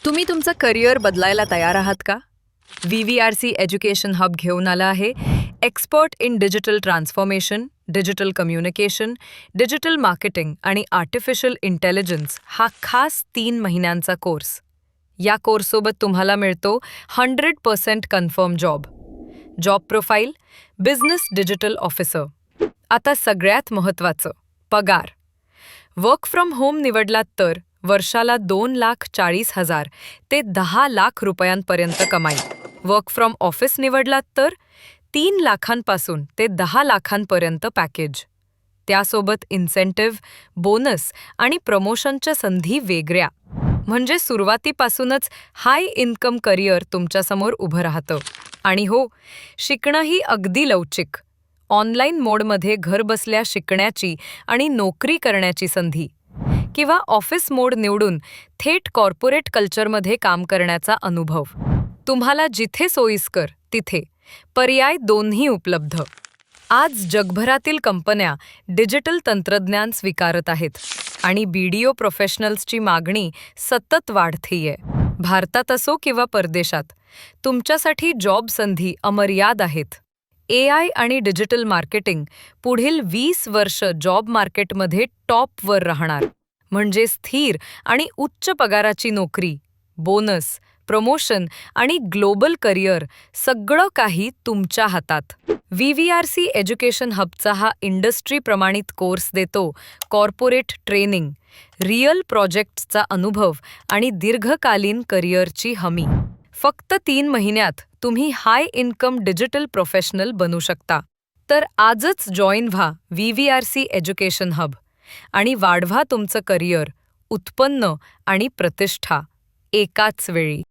तुम्ही तुमचं करिअर बदलायला तयार आहात का? VVRC एज्युकेशन हब घेऊन आला आहे expert in digital transformation, digital communication, digital marketing आणि आर्टिफिशियल इंटेलिजन्स हा खास 3 महिन्यांचा कोर्स. या कोर्ससोबत तुम्हाला मिळतो 100% confirm job. Job profile business digital officer. आता सगळ्यात महत्त्वाचं पगार. वर्क फ्रॉम होम निवडलात तर वर्षाला 2,40,000 ते 10 लाख रुपयांपर्यंत कमाई. वर्क फ्रॉम ऑफिस निवडलात तर 3 लाखांपासून ते 10 लाखांपर्यंत पॅकेज. त्यासोबत इन्सेंटिव्ह, बोनस आणि प्रमोशनच्या संधी वेगळ्या. म्हणजे सुरुवातीपासूनच हाय इन्कम करिअर तुमच्यासमोर उभं राहतं. आणि हो, शिकणंही अगदी लवचिक. ऑनलाईन मोडमध्ये घरबसल्या शिकण्याची आणि नोकरी करण्याची संधी, किंवा ऑफिस मोड निवडून थेट कॉर्पोरेट कल्चरमध्ये काम करण्याचा अनुभव. तुम्हाला जिथे सोयीस्कर तिथे पर्याय दोन्ही उपलब्ध. आज जगभरातील कंपन्या डिजिटल तंत्रज्ञान स्वीकारत आहेत आणि BDO प्रोफेशनल्सची मागणी सतत वाढतेय. भारतात असो किंवा परदेशात, तुमच्यासाठी जॉब संधी अमर्याद आहेत. AI आणि डिजिटल मार्केटिंग पुढील 20 वर्ष जॉब मार्केटमध्ये टॉपवर राहणार. म्हणजे स्थिर आणि उच्च पगाराची नोकरी, बोनस, प्रमोशन आणि ग्लोबल करिअर सगळं काही तुमच्या हातात. VVRC एज्युकेशन हबचा हा इंडस्ट्री प्रमाणित कोर्स देतो कॉर्पोरेट ट्रेनिंग, रिअल प्रोजेक्ट्सचा अनुभव आणि दीर्घकालीन करिअरची हमी. फक्त 3 महिन्यात तुम्ही हाय इन्कम डिजिटल प्रोफेशनल बनू शकता. तर आजच जॉईन व्हा VVRC एज्युकेशन हब आणि वाढवा तुमचं करिअर, उत्पन्न आणि प्रतिष्ठा एकाच वेळी.